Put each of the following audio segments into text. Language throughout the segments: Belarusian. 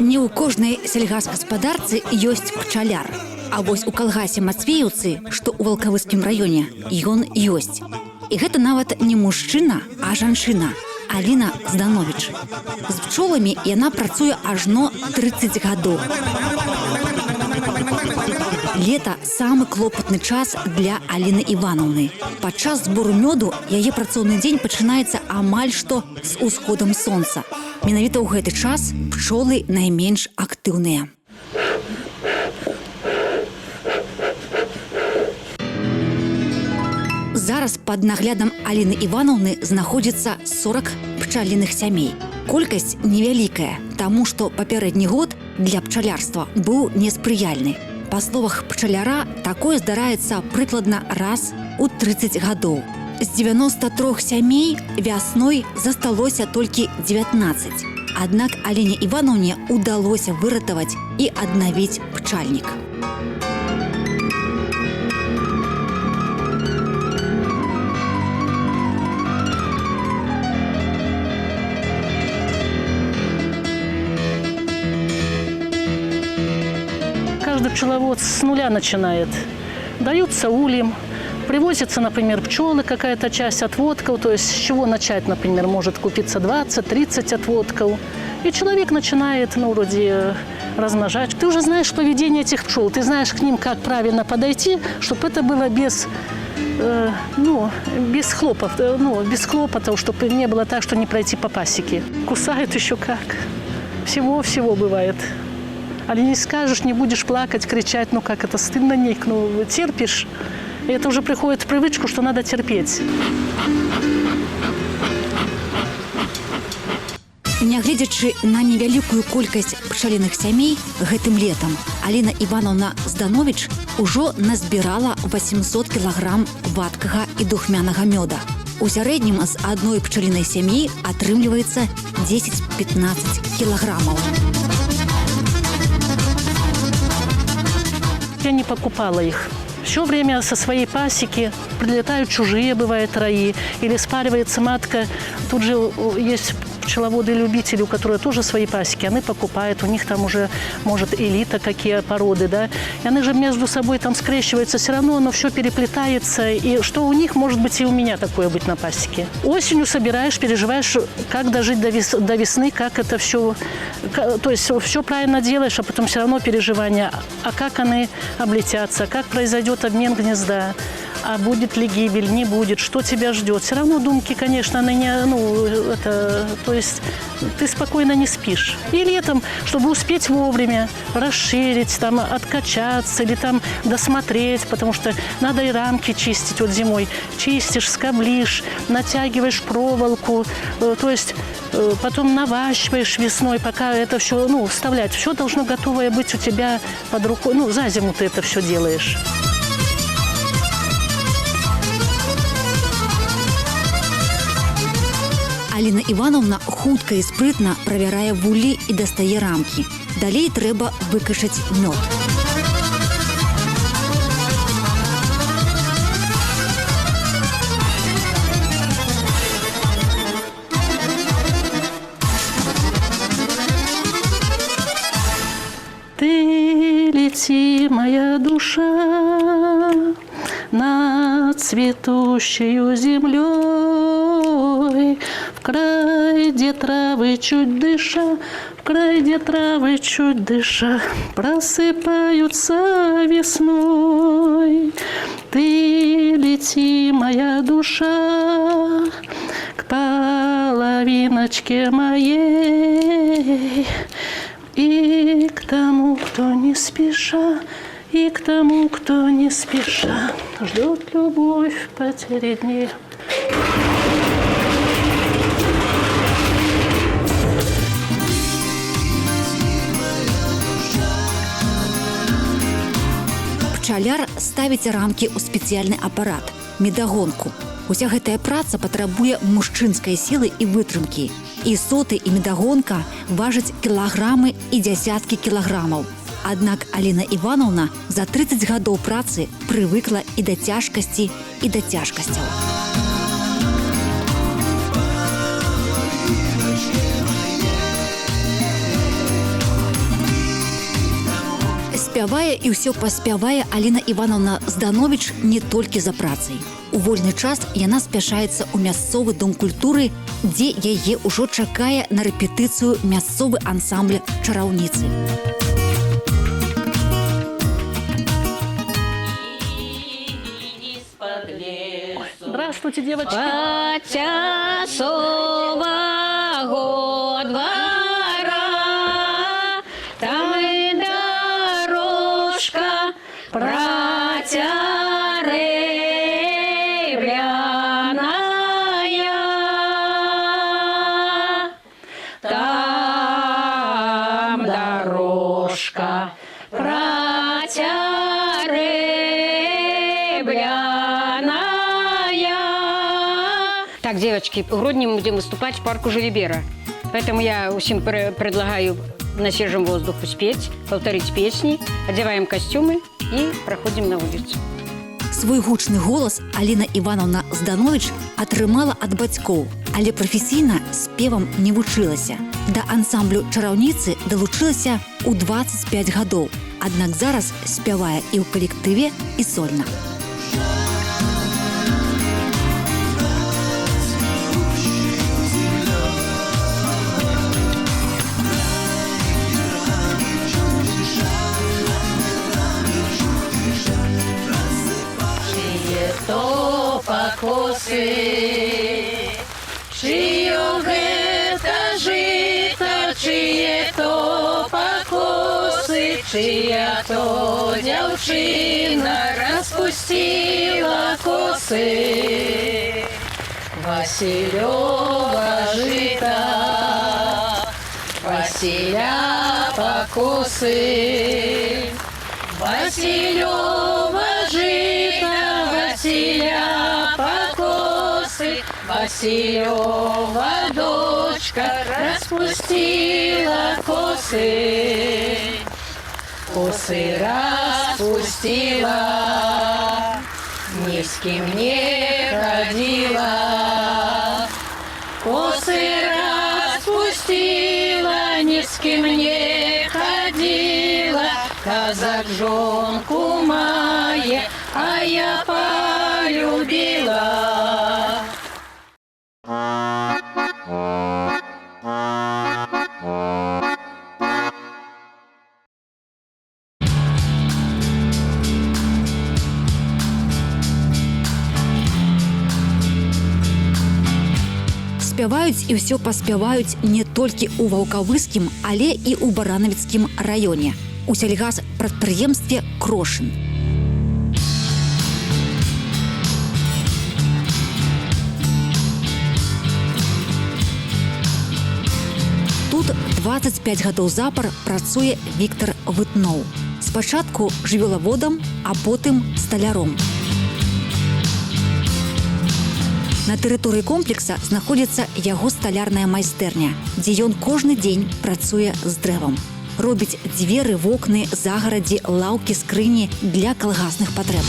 Не ў кожнай сельгасгаспадарцы ёсць пчаляр. А вось у калгасе Мацвеўцы, што ў Валкавыскім раёне, ён ёсць. І гэта нават не мужчына, а жанчына – Аліна Здановіч. З пчоламі яна працуе ажно 30 гадоў. Лета – самы клопатны час для Аліны Іванаўны. Падчас збору мёду яе працоўны дзень пачынаецца амаль што з усходам сонца. Менавіта ў гэты час пчолы найменш актыўныя. Зараз пад наглядам Аліны Іванаўны знаходзіцца 40 пчаліных сямей. Колькасць невялікая, таму што папярэдні год для пчалярства быў неспрыяльны. Па словах пчаляра, такое здараецца прыкладна раз у 30 гадоў. З 93 сямей вясной засталося толькі 19. Аднак Аліне Іванаўне удалося выратаваць і аднавіць пчальнік. Каждый пчеловод с нуля начинает. Даются ульем, привозятся, например, пчелы, какая-то часть отводков, то есть с чего начать, например, может купиться 20-30 отводков. И человек начинает, вроде размножать. Ты уже знаешь поведение этих пчел, ты знаешь к ним, как правильно подойти, чтобы это было без хлопотов, чтобы не было так, что не пройти по пасеке. Кусают еще как. Всего бывает. А не скажешь, не будешь плакать, кричать, как это стыдно, терпишь. И это уже приходит в привычку, что надо терпеть. Нягледзячы на невялікую колькасць пчаліных сямей, гэтым летам Аліна Іванаўна Здановіч ужо назбірала 800 кілаграм вадкага і духмянага мёда. У сярэднім з адной пчалінай сям'і атрымліваецца 10-15 кілаграмаў. Я не покупала их. Все время со своей пасеки прилетают чужие, бывает, раи, или спаривается матка. Тут же есть пчеловоды-любители, у которых тоже свои пасеки, они покупают, у них там уже, может, элита, какие породы, да. И они же между собой там скрещиваются, все равно оно все переплетается. И что у них, может быть, и у меня такое быть на пасеке. Осенью собираешь, переживаешь, как дожить до весны, как это все, то есть все правильно делаешь, а потом все равно переживания. А как они облетятся, как произойдет обмен гнезда, а будет ли гибель, не будет, что тебя ждет. Все равно думки, конечно, они не, то есть ты спокойно не спишь. И летом, чтобы успеть вовремя расширить, там, откачаться или там досмотреть, потому что надо и рамки чистить. Вот зимой чистишь, скоблишь, натягиваешь проволоку, то есть потом наващиваешь весной, пока это все, вставлять. Все должно готовое быть у тебя под рукой. За зиму ты это все делаешь. Аліна Іванаўна хутка і спрытна правярае вуллі і дастае рамкі. Далей трэба выкашаць мёд. Ты лети, моя душа, над цветущей землей, в край, где травы чуть дыша, в край, где травы чуть дыша, просыпаются весной. Ты лети, моя душа, к половиночке моей, и к тому, кто не спеша, и к тому, кто не спеша ждет любовь потери дней. Пчаляр ставіць рамкі ў спецыяльны апарат. медагонку. Уся гэтая праца патрабуе мужчынскай сілы і вытрымкі. І соты, і медагонка важаць кілаграмы і дзясяткі кілаграмаў. Аднак Аліна Івановна за 30 гадоў працы прывыкла і да цяжкасці, і да цяжкасцяў. Спявае і ўсё паспявае Аліна Івановна Здановіч не толькі за працай. У вольны час яна спяшаецца ў мясцовы дом культуры, дзе яе ўжо чакае на рэпетыцыю мясцовы ансамбль чараўніцы. Здравствуйте, девочки. Часового двора, там и дорожка протяребляная. Там дорожка протяребляная. Так, девочки, в грудни мы будем выступать в парку Желибера. Поэтому я всем предлагаю на свежем воздухе спеть, повторить песни, одеваем костюмы и проходим на улицу. Свой гучны голас Аліна Івановна Здановіч атрымала ад бацькоў, але прафесійна спевам не вучылася. Да ансамблю чараўніцы далучылася ў 25 гадоў, аднак зараз спявае і ў калектыве, і сольна. То покосы, чье гэта жито, чье то покосы, чья то девчина распустила косы. Василева жито, Василя покосы, Василева жито, Василя покосы, Василева дочка распустила косы. Косы распустила, ни с кем не ходила. Косы распустила, ни с кем не ходила. Казак жонку мае, а я полюбила. Спяваюць і ўсё паспяваюць не толькі ў Ваўкавыскім, але і ў Баранавіцкім раёне. У сельгазпрадпрыемстве «Крошын». Тут 25 гадоў запар працуе Віктар Вытноў. Спачатку жывёлаводам, а потым сталяром. На тэрыторыі комплекса знаходзіцца яго сталярная майстэрня, дзе ён кожны дзень працуе з дрэвам. Робіць дзверы, вокны, загарадзі, лаўкі, скрыні для калгасных патрэб.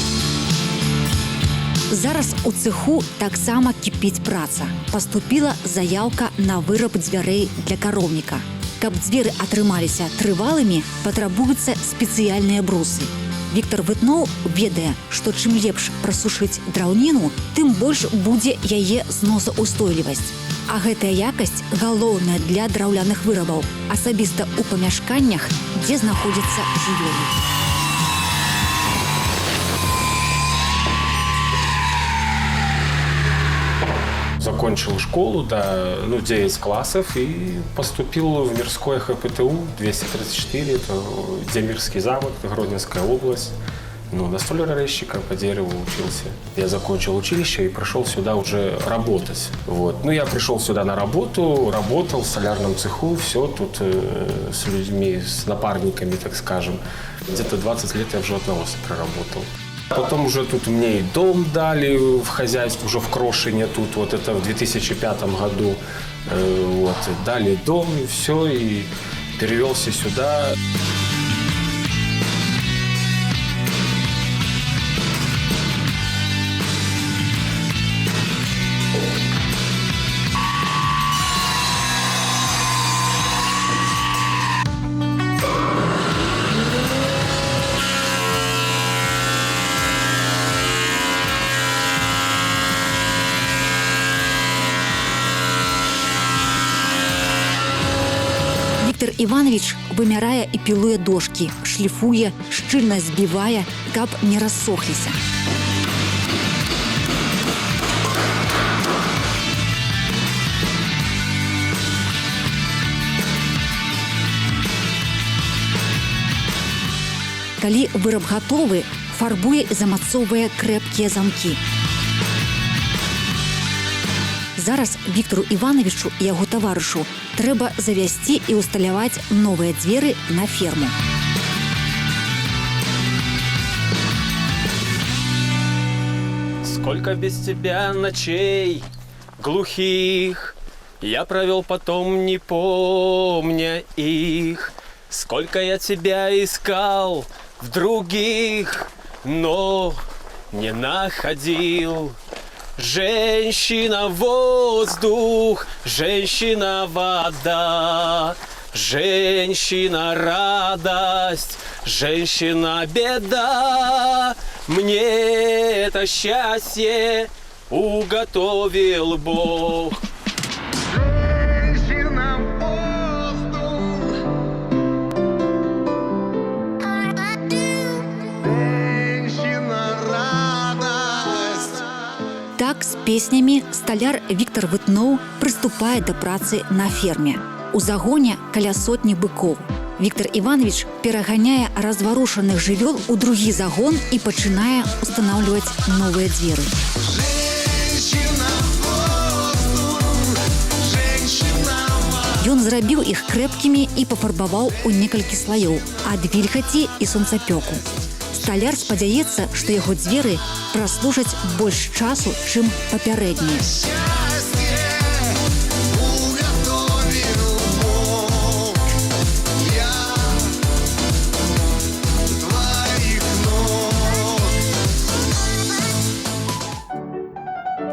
Зараз у цэху таксама кіпіць праца. Паступіла заяўка на выраб дзвярэй для кароўніка. Каб дзверы атрымаліся трывалымі, патрабуюцца спецыяльныя брусы. Віктар Вытноў ведае, што чым лепш прасушыць драўніну, тым больш будзе яе зносаўстойлівасць. А гэтая якасць галоўная для драўляных вырабаў, асабіста ў памяшканнях, дзе знаходзяцца жывёлы. Закончил школу, 9 классов и поступил в Мирское ХПТУ 234, это Демирский замок, Гродненская область. На столяра-резчика по дереву учился. Я закончил училище и пришел сюда уже работать. Я пришел сюда на работу, работал в солярном цеху, все тут с людьми, с напарниками, так скажем. Где-то 20 лет я в животноводстве проработал. Потом уже тут мне и дом дали в хозяйстве, уже в Крошине тут, вот это в 2005 году. Вот, дали дом, и все, и перевелся сюда. Віктор Іванович вымярае і пілуе дошкі, шліфуе, шчыльна збівае, каб не рассохліся. Калі выраб гатовы, фарбуе і замацоўвае крэпкія замкі. Зараз Віктору Івановичу і яго таварышу трэба завязці і усталяваць новыя дзверы на ферму. Сколько без тебя ночей глухих я провел потом, не помня их. Сколько я тебя искал в других, но не находил. Женщина воздух, женщина вода, женщина радость, женщина беда. Мне это счастье уготовил Бог. Женщина воздух, женщина радость. Так з песнямі сталяр Віктор Вытноў прыступае да працы на ферме. У загоне каля сотні быкоў. Віктор Іванович пераганяе разварушаных жывёл у другі загон і пачынае устанаўліваць новыя дзверы. Ён зрабіў іх крэпкімі і пафарбаваў у некалькі слаёў ад вільгаці і сонцапёку. Сталяр спадзяецца, што яго дзверы праслужаць больш часу, чым папярэднія.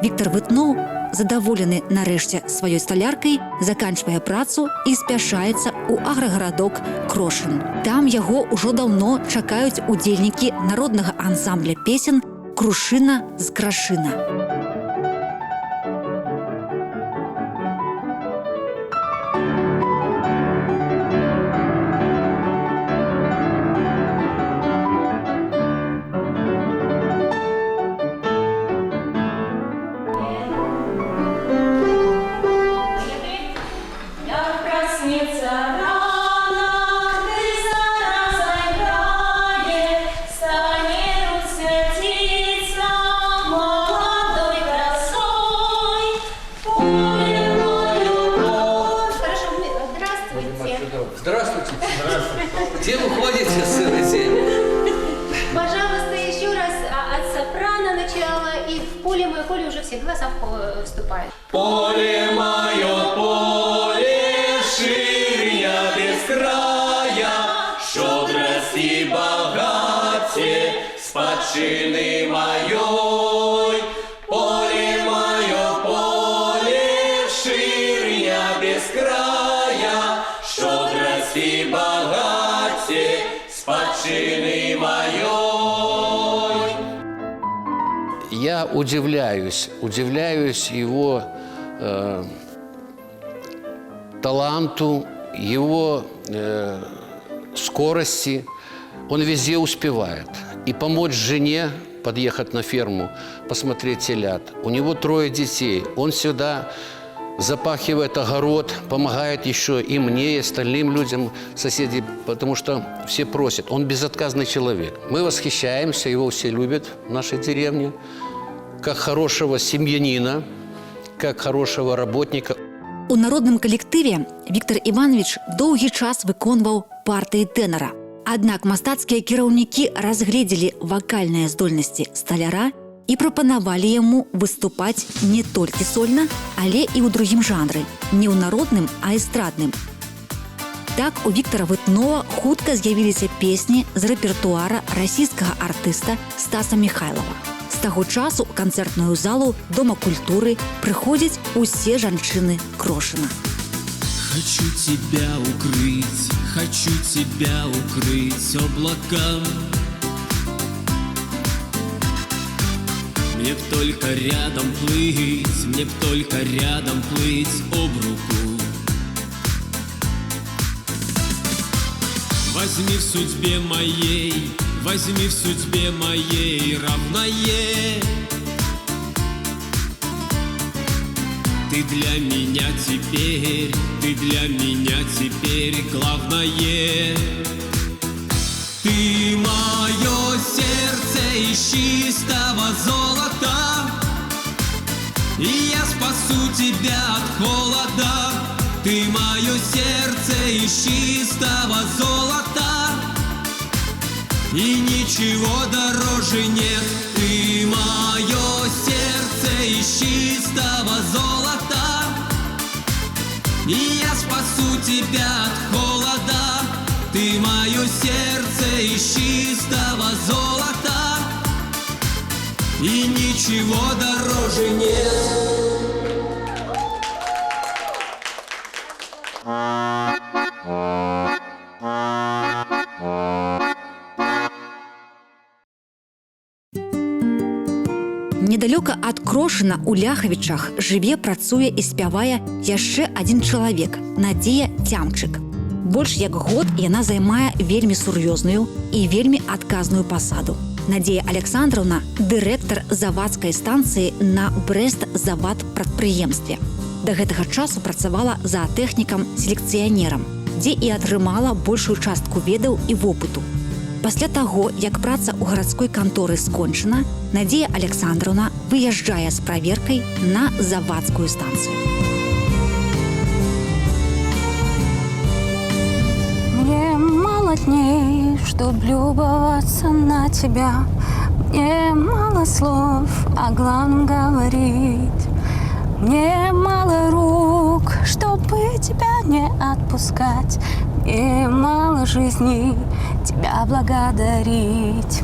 Віктор Вытноў, задаволены нарэшце сваёй сталяркай, заканчвае працу і спяшаецца ў аграгарадок Крошын. Там яго ўжо даўно чакаюць удзельнікі народнага ансамбля песен «Крушына з Крашына». Здравствуйте. Где вы ходите целый день? Пожалуйста, еще раз от сопрано начала, и в поле мое поле уже все голоса вступают. Поле мое, поле, ширня без края, щедрость и богатие спадщины моей. Поле мое, поле, ширня без края, щедрость и богатие спадщины моей. Я удивляюсь его таланту, его скорости. Он везде успевает. И помочь жене подъехать на ферму, посмотреть телят. У него 3 детей. Он всегда запахивает огород, помогает еще и мне, и остальным людям, соседям, потому что все просят. Он безотказный человек. Мы восхищаемся, его все любят в нашей деревне, как хорошего семьянина, как хорошего работника. У народным калектыве Віктор Іванович доўгі час выконваў партыі тэнара. Аднак мастацкія кіраўнікі разгледзелі вакальныя здольнасці сталяра і прапанавалі яму выступаць не толькі сольна, але і ў другім жанры, не ў народным, а эстрадным. Так у Віктара Вытнова хутка з'явіліся песні з рэпертуара расійскага артыста Стаса Михайлова. З таго часу у канцэртную залу Дома культуры прыходзяць усе жанчыны Крошына. Хочу тебя укрыть облаком. Мне б только рядом плыть об руку. Возьми в судьбе моей равное. Ты для меня теперь главное. Ты мое сердце из чистого золота, и я спасу тебя от холода. Ты мое сердце из чистого золота, и ничего дороже нет. Ты мое сердце из чистого золота, и я спасу тебя от холода. Ты мое сердце из чистого золота, и ничего дороже нет. Недалёка ад Крошына у Ляхавічах жыве, працуе і спявае яшчэ адзін чалавек – Надзея Цямчык. Больш як год яна займае вельмі сур'ёзную і вельмі адказную пасаду. Надзея Александраўна – дырэктар завадскай станцыі на Брэст-завад-прадпрыемстве. Да гэтага часу працавала заатэхнікам-селекцыянерам, дзе і атрымала большую частку ведаў і вопыту. Пасля таго, як праца ў гарадской канторы скончана, Надзея Александраўна выязджае з праверкай на завадскую станцыю. Мне мало дней, чтоб любоваться на тебя. Мне мало слов, о главном говорить. Мне мало рук, чтобы тебя не отпускать. Мне мало жизни тебя благодарить.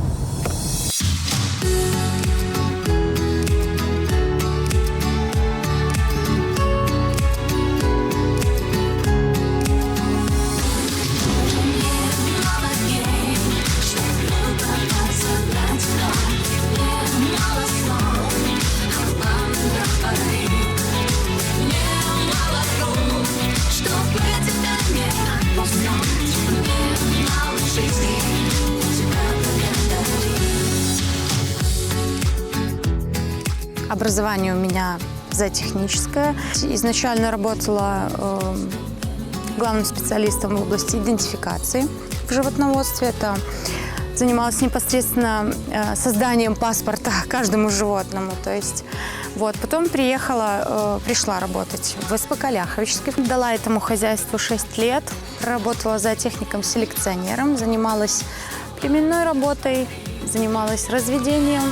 Образование у меня зоотехническое. Изначально работала главным специалистом в области идентификации в животноводстве. Это занималась непосредственно созданием паспорта каждому животному. То есть, вот. Потом пришла работать в СПК Ляховичский. Дала этому хозяйству 6 лет. Работала зоотехником-селекционером, занималась племенной работой, занималась разведением.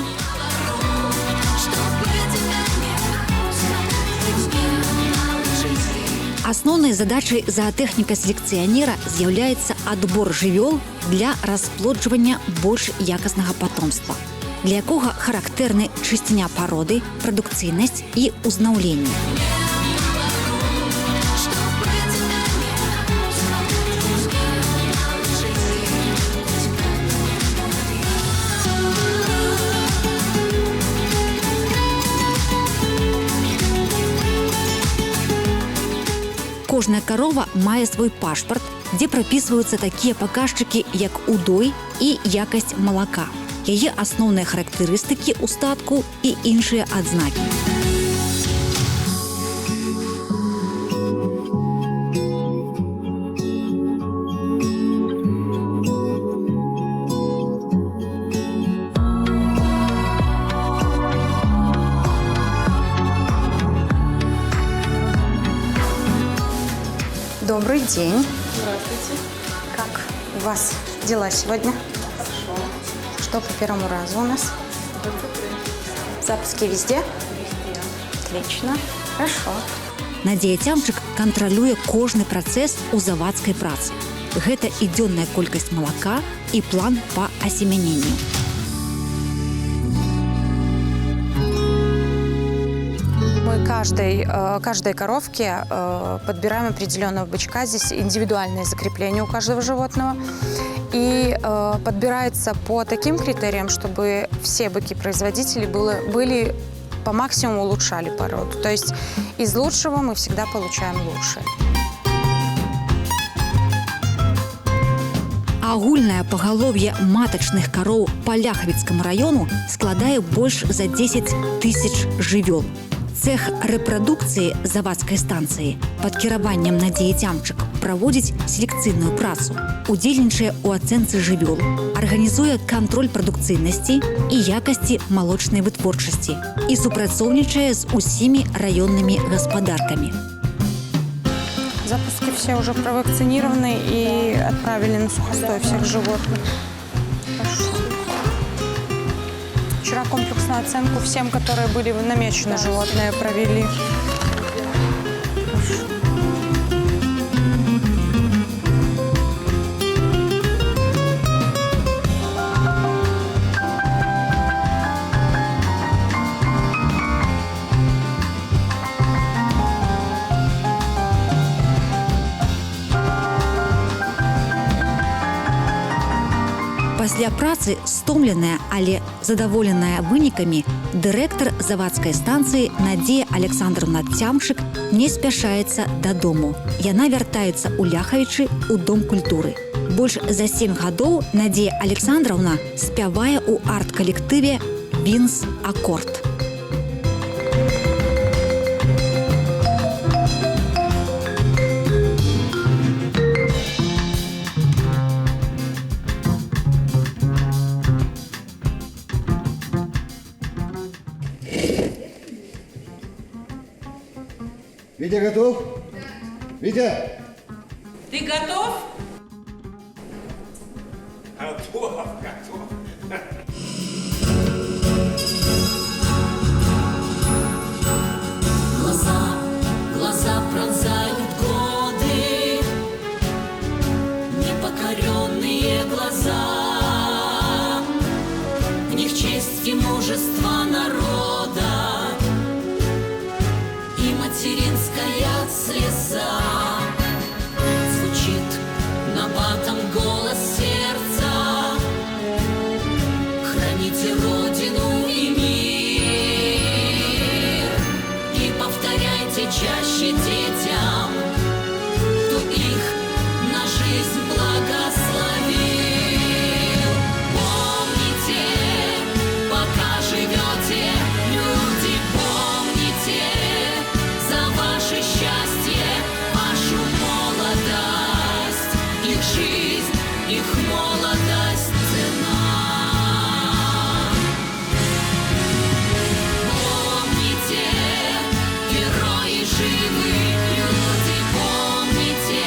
Асноўнай задачай заатэхніка-селекцыянера з'яўляецца адбор жывёл для расплоджвання больш якаснага патомства, для якога характэрны чысціня пароды, прадукцыйнасць і ўзнаўленне. Кожная карова мае свой пашпарт, дзе прапісваюцца такія паказчыкі, як удой і якасць малака, яе асноўныя характарыстыкі ў статку і іншыя адзнакі. Добрый день. Здравствуйте. Как у вас дела сегодня? Хорошо. Что по первому разу у нас? Запуски везде? Везде. Отлично. Хорошо. Надзея Цямчык кантралюе кожны працэс у завадскай працы. Гэта і дзённая колькасць малака, і план па асемяненню. Мы каждой коровке подбираем определенного бычка. Здесь индивидуальное закрепление у каждого животного. И подбирается по таким критериям, чтобы все быки-производители были по максимуму улучшали породу. То есть из лучшего мы всегда получаем лучшее. Агульнае пагалов'е матачных кароў па Ляхавіцкаму раёну складае больш за 10 тысяч жывёл. Цэх рэпрадукцыі завадскай станцыі пад кіраваннем Надзеі Цямчык праводзіць селекцыйную працу, удзельнічае ў ацэнцы жывёл, арганізуе кантроль прадукцыйнасці і якасці малочнай вытворчасці і супрацоўнічае з усімі раённымі гаспадаркамі. Запуски все уже провакцинированы и отправили на сухостой всех животных. Хорошо. Вчера комплексную оценку всем, которые были намечены животные, провели. Хорошо. Пасля працы стомленая, але задаволеная вынікамі, дырэктар завадскай станцыі Надзея Александровна Цямчык не спяшаецца дадому. Яна вяртаецца ў Ляхавічы ў Дом культуры. Больш за 7 гадоў Надзея Александровна спявае ў арт-калектыве «Вінс Акорд». Витя готов? Витя! Ты готов? Готов. Глаза пронзают годы, непокоренные глаза, в них честь и мужество народа и материнская слеза. Звучит набатом голос сердца: храните Родину и мир, и повторяйте чаще детям, кто их на жизнь благословил. Помните, пока живете, люди, помните, за ваше счастье, вашу молодость, их жизнь, их молодость цена. Помните, герои живы, люди, помните,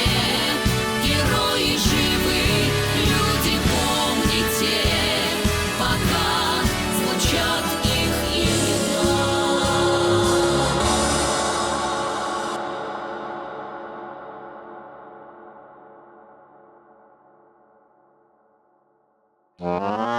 герои живы, люди, помните, пока звучат их имена. Готов.